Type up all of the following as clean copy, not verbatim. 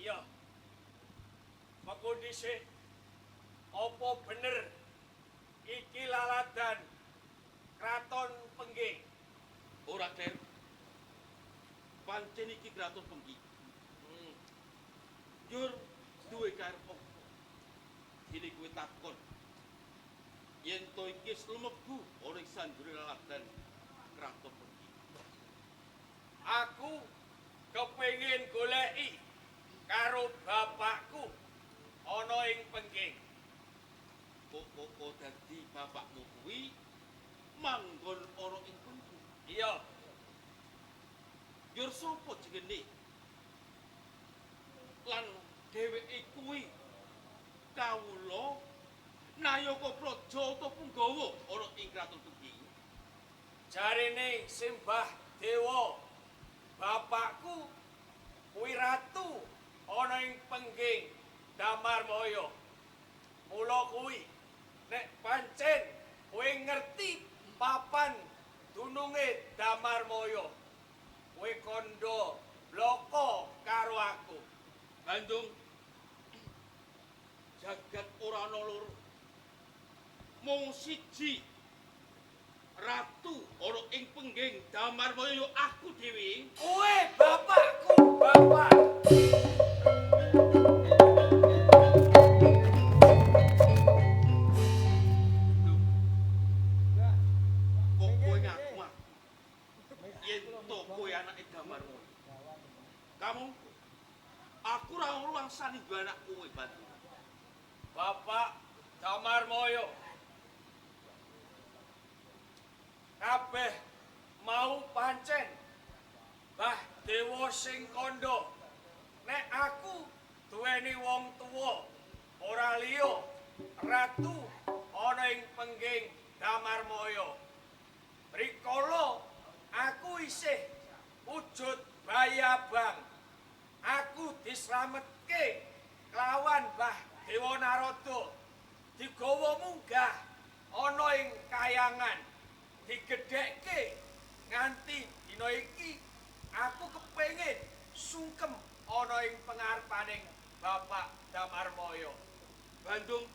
Iya. Mengko dhisik apa bener iki laladan Kraton Pengging? Ora, Kler. Pancen iki kraton Pengging. Jur duwe karep apa? Dene kuwi takon. Yen to iki lumebbu ora sanjure laladan kraton Pengging. Aku kepengin goleki karo bapakku ana ing Pengging. Kok dadi bapakmu kuwi manggon ana ing Pengging. Iya. Jur sapa jenenge? Lan dheweke kuwi kawula Nayaka Praja utawa Punggawa ana ing kraton Pengging. Jarene Simbah Dewa bapakku kuwi ratu ana ing Pengging Damarmaya. Mula kuwi nek pancen kowe ngerti papan dununge Damarmaya, kowe kandha bloko karo aku. Bandung jagat ora ana loro. Mung siji ratu ana ing Pengging Damarmaya ya aku dhewe. Kowe bapakku, bapak. Kok kowe ngaku yen to kowe anake Damarmaya. Kamu aku ora ngruwangsani anak kowe, Bandung. Bapak Damarmaya. Kabeh mau pancen Mbah Dewa sing kandha. Nek aku duweni wong tuwa ora liya ratu ana ing Pengging Damarmaya. Rikala aku isih wujud bayi abang. Aku dislametke kelawan Mbah Dewa Narada. Digawa munggah ana ing kayangan. Digedhekke nganti dina iki aku kepengin sungkem ana ing pengarepaning Bapak Damarmaya. Bandung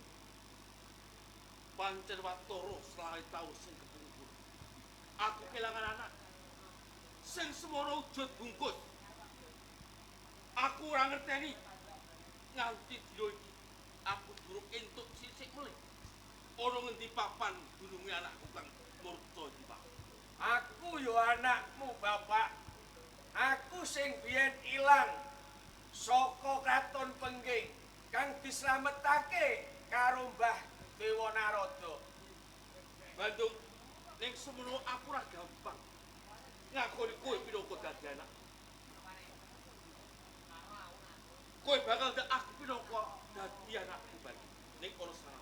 pancen watara selawe taun sing kepungkur. Aku kelangan anak sing semono wujud bungkus. Aku ora ngerteni nganti dina iki aku durung entuk sisik melih. Ana ngendi papan dununge anakku kang murca iki, Pak. Aku yo anakmu, Bapak. Aku sing biyen ilang saka Kraton Pengging kang dislametake karo Mbah Dewa Narada. Bandung ning semono aku ora gampang ngakoni kowe pinangka dadi anak. Kowe bakal ndak aku pinangka dadi anakku Bandung ning ana syarat.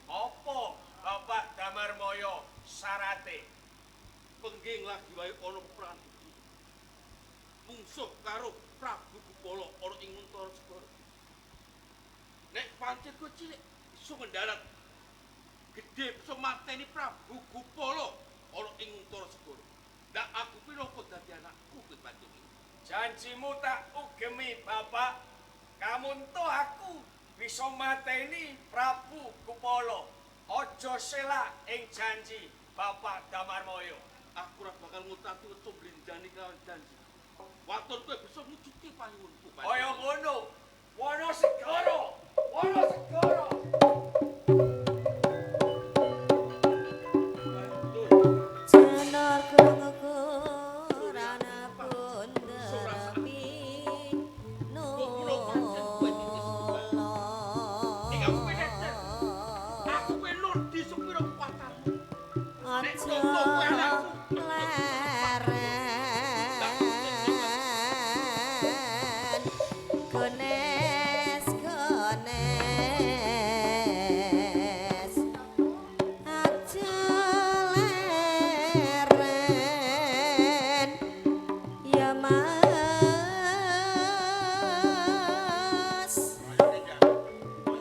Apa Bapak Damarmaya syarate? Pengging lagi wae ana peperangan iki. Mungsuh karo Prabu Gupala ana ing Untara Segara. Nek pancen kowe cilik iso mendarat gedhe bisa mateni Prabu Gupala ana ing Untara Segara. Ndak aku pinangka dadi anakku kowe Bandung. Janjimu tak ugemi, Bapak. Kamunto aku bisa mateni Prabu Gupala. Aja selak ing janji Bapak Damarmaya. Aku ora bakal ngutati wetu blindani kelawan janji. Waton kowe bisa mujudke panyuwunku. Kaya ngono. Wanasegara. Wanasegara. Jenar kurana punderepi Aku pelur di sepiro kekuatanmu. Nek aja contoh kowe anakku. leren gones gones aja leren ya mas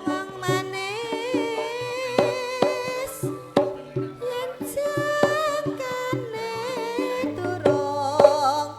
wong manis yen jangkane turung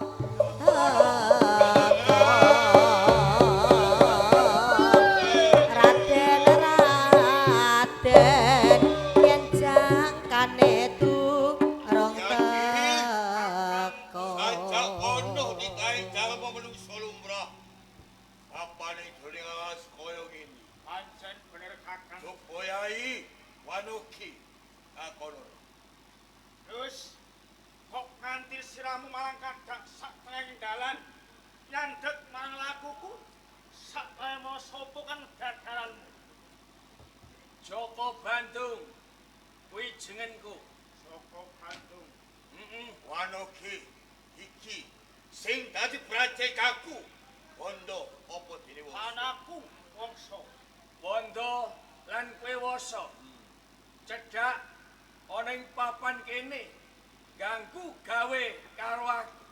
Paning dulingawas koyo ngene. Pancen bener Kakang. Supoyai wanuki kakono. Terus kok nganti siramu malang kadak sak tengahing dalan nyandhet marang lakuku sak mau sopo kan dadalanmu. Joko Bandung kuwi jenengku. Joko Bandung. Wanuki iki sing dadi brajekaku. Bondo apa dene wong? Anakku wongso. Bondo lan kowe woso. Cedhak ana ing papan kene ganggu gawe karo aku.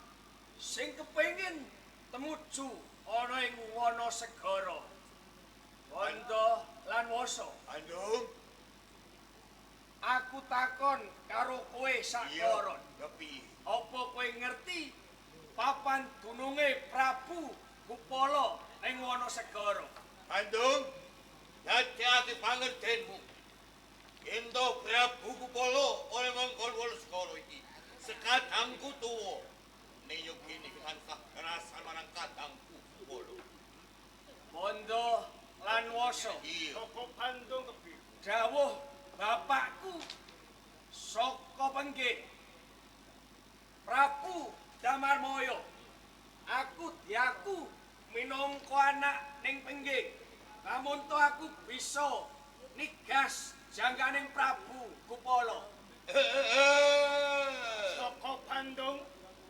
Sing kepengin temuju ana ing Wonosegara. Bondo lan woso. Bandung. Aku takon karo kowe sakloron. Kepiye? Apa kowe ngerti papan dununge Prabu Kupala ing Wonosegara? Bandung. Dadi pangertenmu. Endo Prabu Kupala oleh mangkon Wonosegara iki. Sekadangku tuwa. Ning yo kene tansah kerasan marang kadangku Kupala. Bondo lan woso. Joko Bandung kepiye? Dawuh bapakku saka Pengging. Prabu Damarmoyo. Aku diaku minangka anak ning Pengging. Lamun to aku bisa nigas jangganing Prabu Kupala. Saka Bandung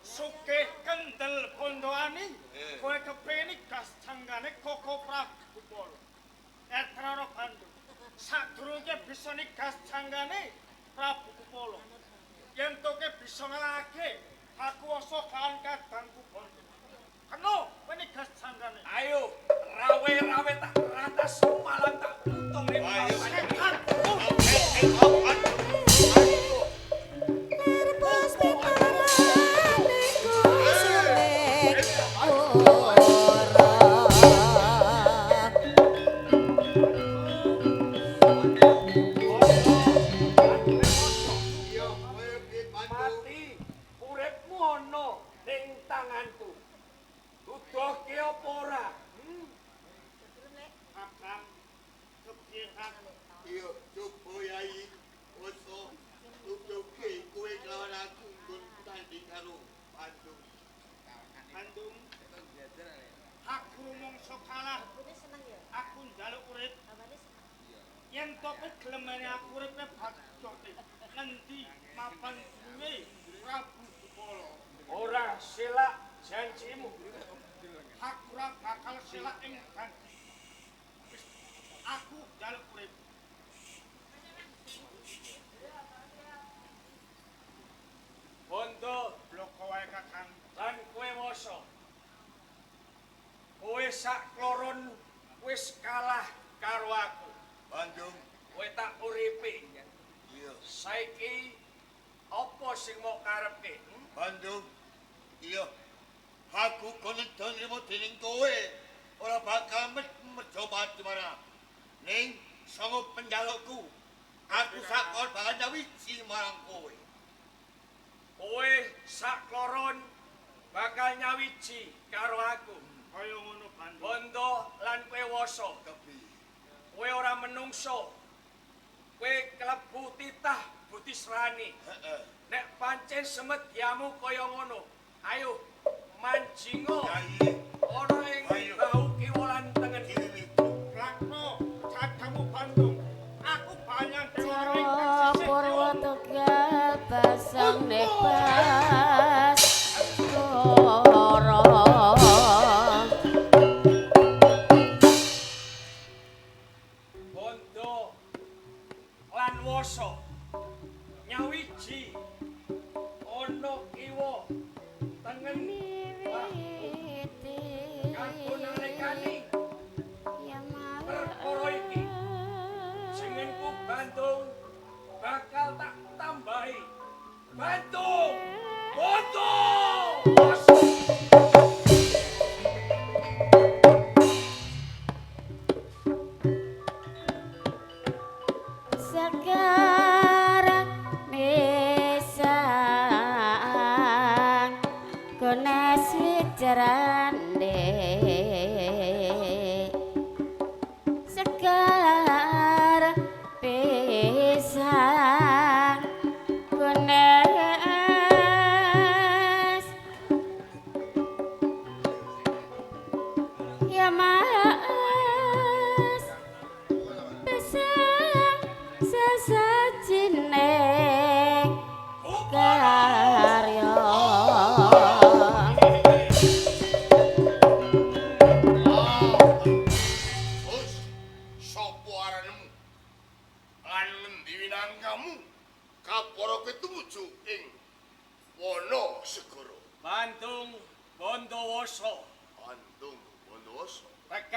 sugih kendel bondoane kowe kepengin nigas janggane Koko Prabu Kupala. Etrara Bandung sadurunge bisa nigas janggane Prabu Kupala. Yen toke bisa ngalahake aku wasa kan kadangku Bondo. Keno kowe nigas janggane. Ayo rawe-rawe tak ratas malang tak putung ning papan. Lerbos pitalane kusumek ora. Mati uripmu ana ning tanganku. Dudohke apa ora? Kakang kepiye kakang? Iyo Supoyai woso tutuke kowe lawan aku nggon tanding karo Bandung. Bandung. Aku mongso kalah. Aku njaluk urip. Yen to gelem aku uripe bakjote. Ngendi mapan duwe Prabu Kupala. Ora silak janjimu. Aku ora bakal silak ing janji. Aku njaluk urip. Bondo bloko wae Kakang lan kowe woso. Kowe sakloron wis kalah karo aku. Bandung. Kowe tak uripi. Iya. Saiki apa sing mau karepke? Bandung. Iya. Aku kono nrimo dening kowe ora bakal mencoba dimana. Ning sanga penjalukku. Aku sakon bakal nyawiji marang kowe. Kowe sakloron bakal nyawiji karo aku. Kaya ngono Bandung. Bondo lan kowe woso. Kepiye? Kowe ora menungso. Kowe klebu titah Butisrani. Heeh. Nek pancen semedyamu kaya ngono, ayo manjingo Yai. ana ing Ayo. bau kiwa lan tengen. Kiwi. Lakno cadamu Bandung. Aku banyak Jawa Purwa Tegal pasang nebas koro. Bondo lan woso nyawiji ana kiwa tengen Miwiti kagunane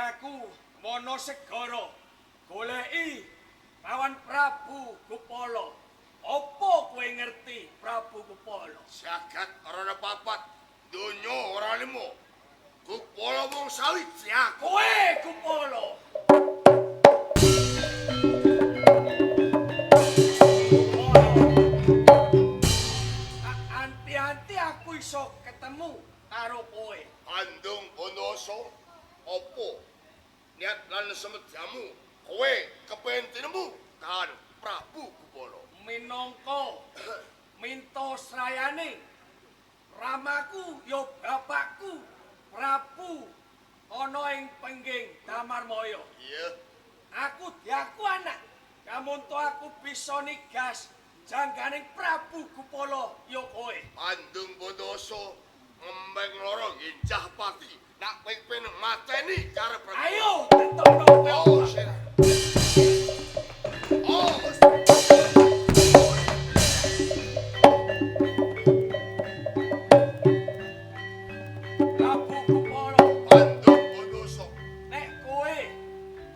jagaku Wonosegara goleki lawan Prabu Gupala. Apa kowe ngerti Prabu Gupala? Jagat ora ana papat, donya ora limo. Gupala mung sawiji aku. Kowe Gupala. Anti-anti aku iso ketemu karo kowe. Andung Bondoso, apa niat lan semedyamu kowe kepengin tinemu karo Prabu Gupala? Minangka minta srayane ramaku ya bapakku Prabu ana ing pengging Damarmaya. Iya. Aku diaku anak kamunto aku bisa nigas jangganing Prabu Gupala ya kowe. Andung Bondoso ngembeng loro ginjah pati. Nak pengin mateni karo Prabu. Ayo tetep Oh, sira. Oh, Prabu Gupala. Andung Bondoso. Nek kowe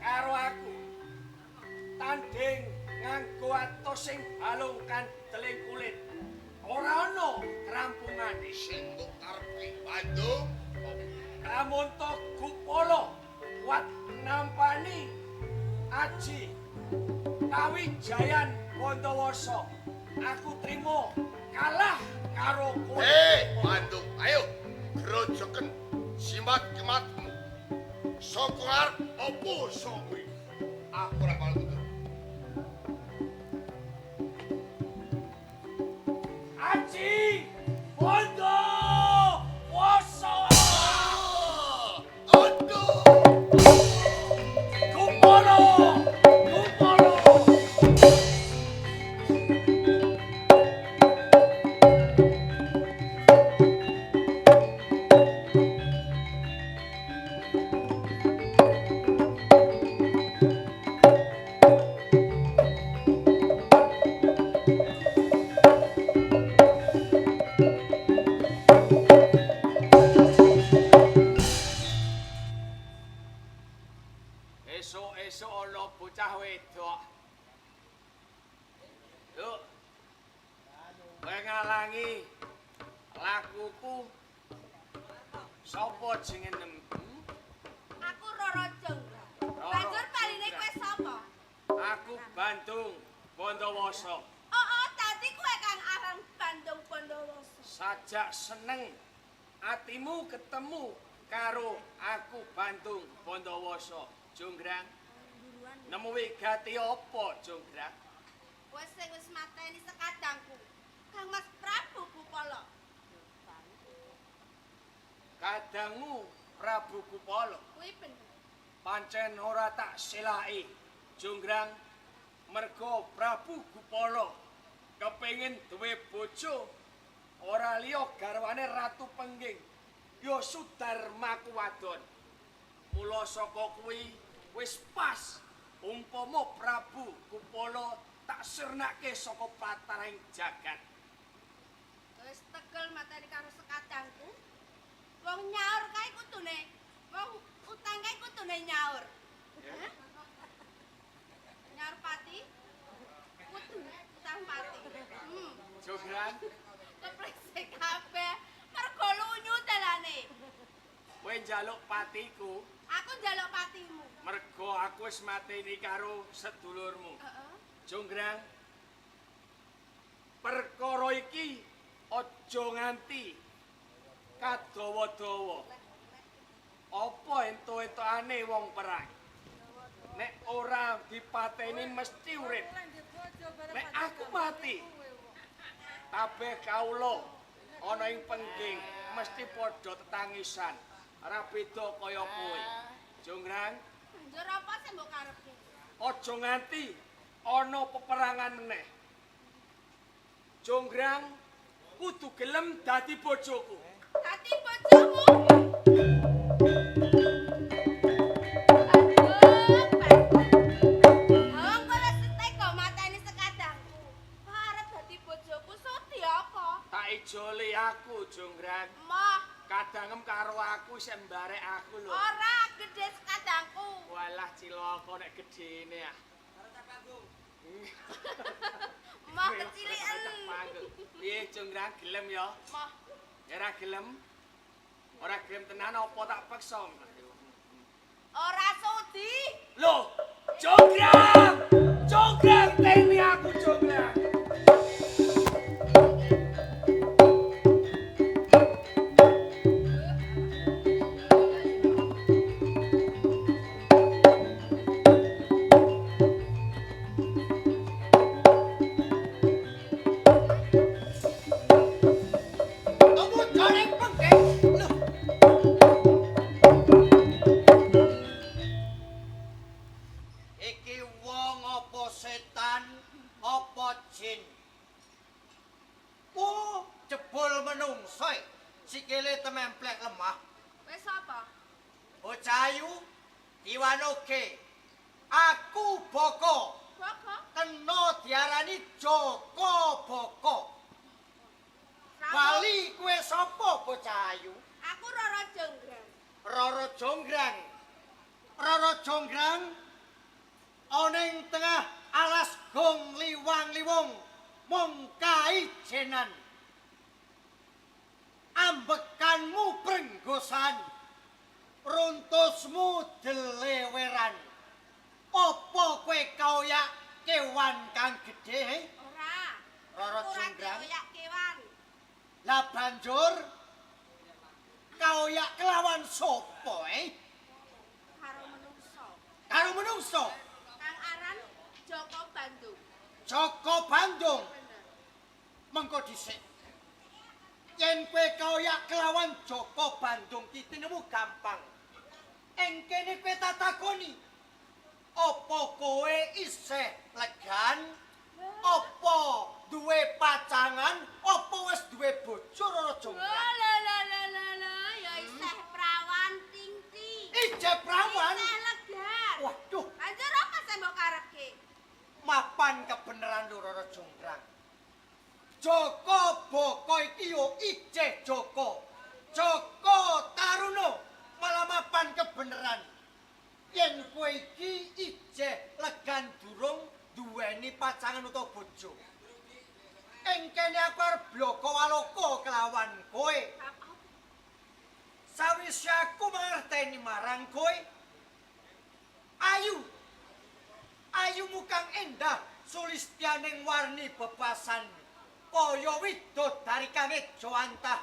karo aku tanding nganggo atos sing balung kandeling kulit. Ora ana rampungane. Sing mbok karepe Bandung. Kamunto Gupala kuat nampani Aji Kawijayan Bandawasa. Aku trimo kalah karo kowe. Bandung, ayo grojoken simat kematmu. Saka arep opo sok kuwi? Aku ora bakal mundur. Aji Bandawasa. Aduh! Gupala. Gupala. Esuk-esuk ana bocah wedok. Yuk. Kowe ngalangi lakuku. Sapa jenenge? Aku Roro Jonggrang. Banjur paline kowe sapa? Aku Bandung Bandawasa. Oh, dadi kowe kang aran Bandung Bandawasa. Sajak seneng atimu ketemu karo aku Bandung Bandawasa. Jonggrang, nemu wigati apa, Jonggrang? Kowe sing wis mateni sekadangku. Kang Mas Prabu Gupala. Kadangmu Prabu Gupala. Kuwi bener. Pancen ora tak silaki, Jonggrang, merga Prabu Gupala kepengin duwe bojo ora liya garwane Ratu Pengging, ya Sudarmaku wadon. Mula saka kuwi wis pas umpama Prabu Gupala tak sirnake saka plataring jagat. Wis tegel mateni karo sekadangku. Wong nyaur kae kudune. Wong utang kae kudune nyaur. Hah? Nyaur pati. Kudune utang pati. Jonggrang, Kepresek kabeh. Mergo lunyu dalane. kowe njaluk patiku Aku njaluk patimu. merga aku wis mateni karo sedulurmu. Heeh. Jonggrang, perkara iki aja nganti kadawa-dawa. Apa ento-entokane wong perang? Nek ora dipateni mesti urip. Nek aku mati, kabeh kawula ana ing pengging mesti padha tetangisan. Ora beda kaya kowe. Jonggrang, Banjur apa sing mbok karepke? aja nganti ana peperangan meneh. Jonggrang kudu gelem dadi bojoku. Dadi bojomu. Wong kowe setega mateni sekadangku. Arep dadi bojoku sudi apa? Tak ijoli aku, Jonggrang. Moh, Kadangem karo aku sing mbarek aku lho. ora gedhe sekadang kok nek gedene ah. Mau kecilian. Piye Jonggrang gelem ya? Mau Ya ora gelem. Ora gelem tenan apa tak paksa. ora sudi. Loh, Jonggrang! Jonggrang teni aku Jonggrang. Kamu goreng penggeng. Loh. Iki wong apa setan apa jin? Oh, jebul menungso. Sikile tememplek lemah. Wis apa? Bocah ayu diwanoke. Aku Boko. Boko. Kena diarani Joko Boko. Bali kue sapa bocah ayu? Aku Roro Jonggrang. Roro Jonggrang. Roro Jonggrang ana ing tengah alas gong liwang-liwung mung kaijenan. Ambekanmu brenggosan, runtusmu deleweran. Apa kowe kaoyak kewan kang gedhe? Ora. Roro Aku ora Jonggrang. koyak kewan. Lah banjur kaoyak kelawan sapa Karo menungso. Karo menungso. Kang aran Joko Bandung. Joko Bandung. Bener. Mengko dhisik. Yen kowe kaoyak kelawan Joko Bandung ki tinemu gampang. Ing kene kowe tak takoni. Apa kowe isih legan? Apa duwe pacangan? Apa wis duwe bojo Roro Jonggrang? Lah, ya isih prawan ting-ting. Ije prawan. Isih legar. Waduh, Banjur apa sing mbok karepke? mapan kebenaran lho Roro Jonggrang. Joko Boko iki yo ijeh Joko. Joko Taruno malah mapan kebenaran. Yen kowe iki ijeh legan durung duweni pacangan utawa bojo. Ing kene aku arep bloko waloko kelawan kowe. Sawise aku mangerteni marang kowe. Ayumu kang endah sulistyaning warni bebasan. Kaya widodari kang ejo antah.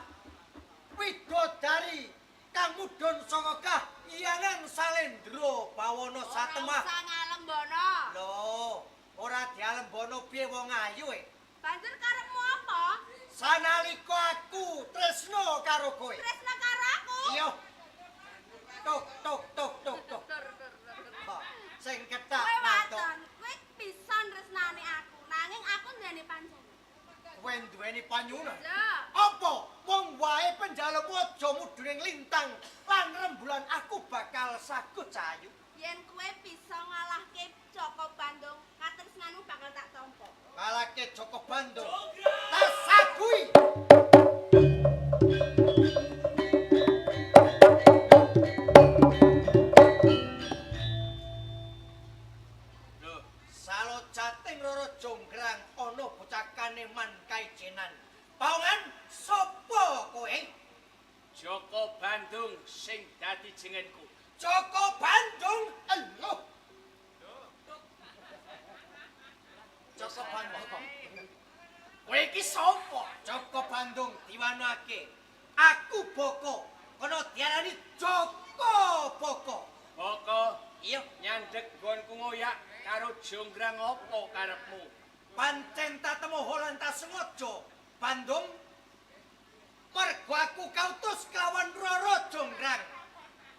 Widodari kang mudhun saka kahyangan salendra bawana satemah. Ora usah ngalembono. Loh, ora dialembono piye wong ayu Banjur karepmu apa? Sanalika aku tresno karo kowe. Tresno karo aku. Iya. Tuk tuk tuk tuk tuk. Ha, sing ketak Kowe natuk. wadon, kowe bisa tresnani aku, nanging aku nduweni pancen. Kowe duweni panyunan. Ya. Apa wong wae penjalukmu aja mudhuning lintang lan rembulan aku bakal sagut cahayu. Yen kowe bisa ngalahke Joko Bandung, katresnanmu bakal tak tampa. Kalake Joko Bandung. Tak sagui. Loh, Salojating Roro Jonggrang ana bocah kaneman kaijenan. Paungan sapa kowe? Joko Bandung sing dadi jenengku. Joko Bandung. Eluh. Joko Bandung. Kowe iki sapa? Joko Bandung diwanake. Aku Boko. Kono diarani Joko Boko. Boko, Iya, nyandek nggonku ngoyak karo Jonggrang apa karepmu? pancen tatemu lan tak sengaja. Bandung. Mergo aku kautus kelawan Roro Jonggrang.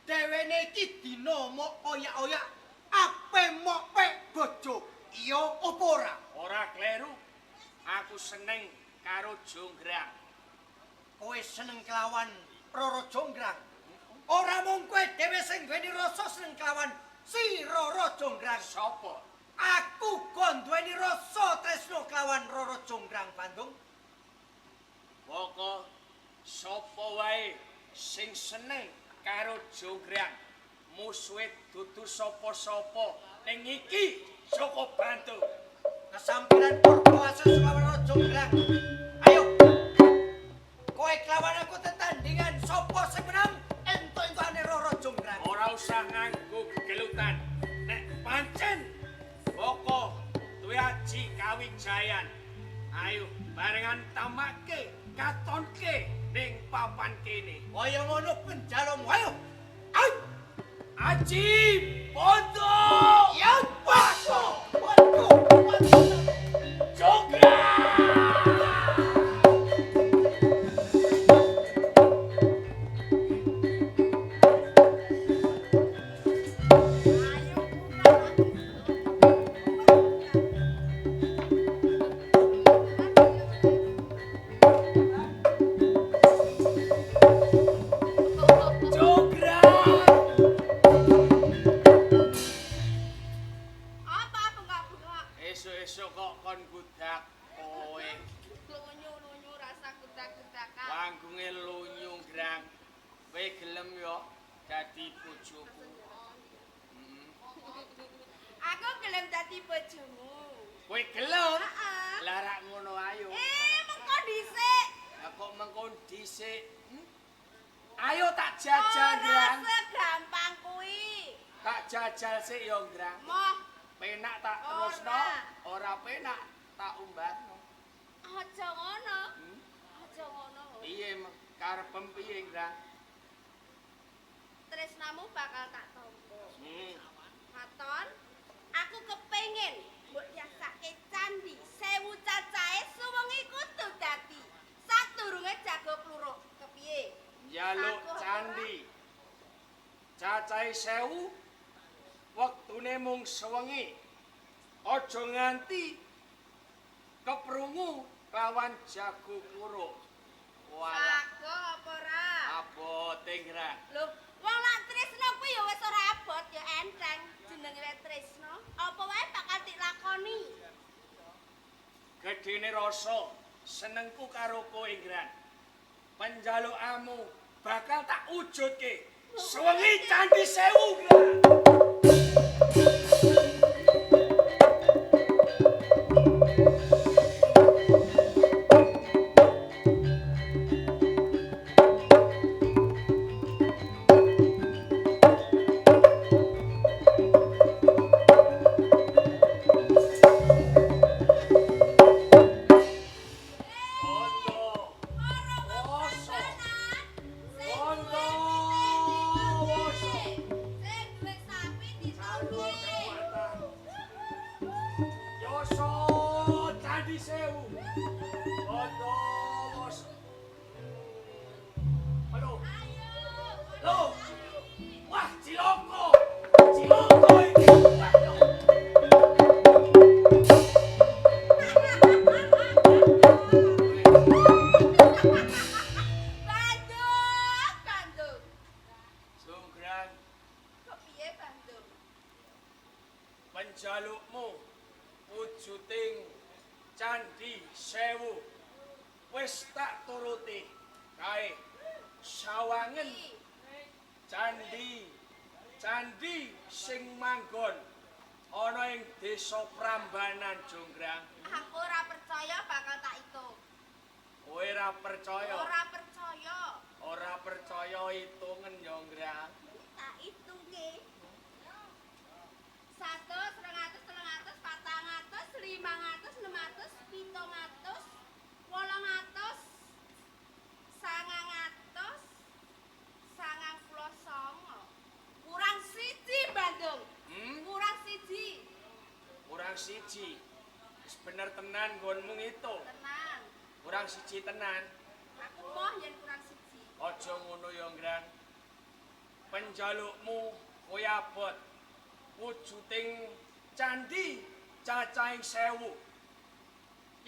Dhewene iki dina mok oyak-oyak ape mok pek bojo. Iya apa ora? Ora kleru. Aku seneng karo Jonggrang. Kowe seneng kelawan Roro Jonggrang. Ora mung kowe dhewe sing duweni rasa seneng kelawan si Roro Jonggrang. Sopo? Aku kon duweni rasa tresno kelawan Roro Jonggrang Bandung. Boko, sopo wae sing seneng karo Jonggrang. musuhe dudu sapa-sapa ning iki Joko Bantu. Kesampiran Purwoasa selawan Raja Grang. Ayo. Kowe kelawan aku tetandingan sapa sing menang entuk-entukane Raja Grang. Ora usah nganggo gegelutan. Nek pancen Boko duwe aji kawijayan. Ayo barengan tamake katonke ning papan kene. Kaya ngono penjalmu. Ayo. Ayo. Aji Bondo! Ya Bako. Waduh. Jogra! Jogra! Apa bengak-bengak? Esuk-esuk kok kon gudak kowe. Lunyu-lunyu rasa gudak-gudakan. Panggunge lunyu Grang. Kowe gelem yo dadi bojoku. Aku gelem dadi bojomu. Kowe gelem? Heeh. Lah rak ngono ayo. Mengko dhisik. Lah kok mengko dhisik? Ayo tak jajal Grang. Ora segampang kuwi. Tak jajal sik yo Grang. Moh, Penak tak terusno, ora penak tak umbahno. aja ngono. Aja ngono. Piye karepem piye Grang? Tresnamu bakal tak tampa. Katon, aku kepengin mbok yasake candi 1000 cacahe suwengi kudu dadi sadurunge jago pluruk. Kepiye? Jaluk candi. Cacahe 1000 wektune mung sewengi. Aja nganti keprungu lawan jago pluruk. Walah, Sago apa ora? abote Grang. Lho, wong lak tresno kuwi ya wis ora abot ya enteng. Jenenge wis tresno, apa wae bakal dilakoni. Gedene rasa senengku karo kowe Grang. Panjalukamu bakal tak wujudke. Sewengi candi 1000 Grang. Bondo. Woso. Bondo. Woso. Sing duwe sapi Salur ditulungi. kekuatan. Yoso candi 1000. Bondo. Woso. Aduh. Loh. Wah, Ciloko. Ciloko iki. Waduh. Bandung. Sunggrang, Kepiye Bandung? penjalukmu wujuding candi 1000 wis tak turuti. Kae sawangen candi sing manggon ana ing desa Prambanan Jonggrang. Aku ora percaya bakal tak itung. Kowe ora percaya? Ora percaya. Ora percaya itungen Jonggrang. Tak itungke. 100, 200, 300, 400, 500, 600, 700, 800, 900, 99. Kurang siji Bandung. Kurang siji. Kurang siji. Wis bener tenan nggonmu itu. Tenang. Kurang siji tenan. Aku moh yen kurang siji. Aja ngono ya, Ngrang. Penjalukmu kowe abot. Wujuding candi cacahing 1000.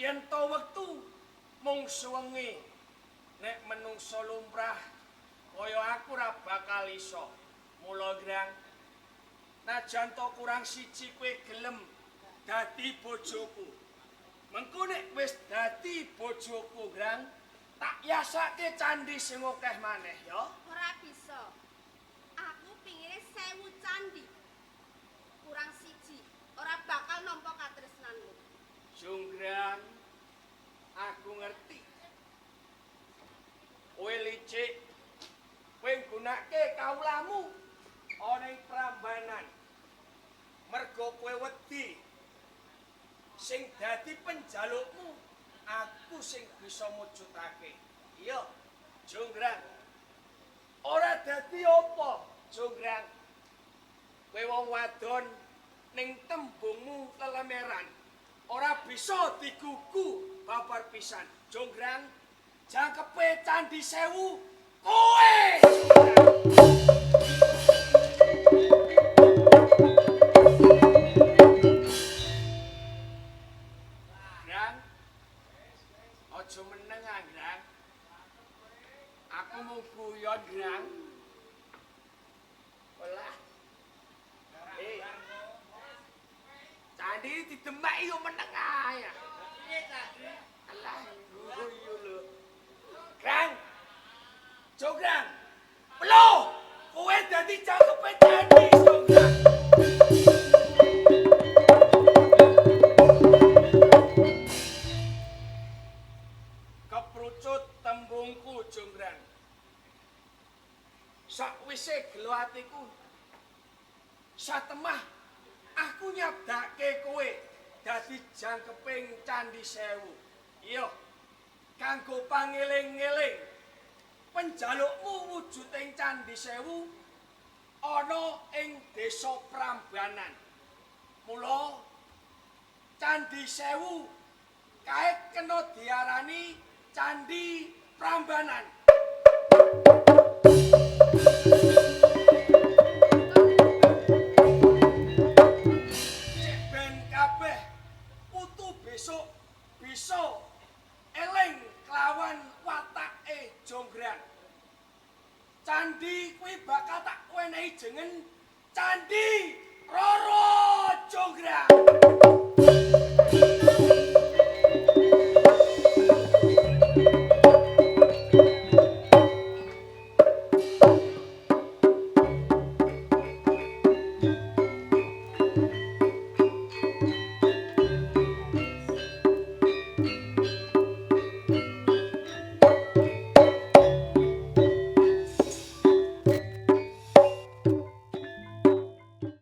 Yen to wektu mung sewengi. Nek menungso lumrah kaya aku ora bakal iso. Mula, Ngrang, najan to kurang siji kowe gelem dadi bojoku. Mengko nek wis dadi bojoku, Ngrang, tak yasake candi sing akeh maneh ya. Ora bisa. Aku pingine 1000 1000 candi. Kurang siji, ora bakal nampa katresnanmu. Jonggrang, aku ngerti. Kowe licik, kowe nggunake kaulamu ana ing Prambanan. Mergo kowe wedi sing dadi penjalukmu, aku sing bisa mujudake. Iya, Jonggrang. Ora dadi apa, Jonggrang. Kowe wong wadon ning tembungmu lelemeran. Ora bisa digugu babar pisan. Jonggrang, jangkepe Candi Sewu kowe. Grang, aja meneng ah, Grang. Aku mau guyon, Grang. Olah. Candi didemek yo meneng ae. Alah, guyu lho. Grang. Jonggrang. Pelo, kowe dadi cangkepe Candi, Jonggrang. Keprucut tembungku, Jonggrang. Sakwise gelo atiku, satemah aku nyabdake kowe dadi jangkeping Candi Sewu. Iya, kanggo pangeling-eling penjalukmu wujuding Candi Sewu ana ing Desa Prambanan. Mula Candi Sewu kae kena diarani Candi Prambanan.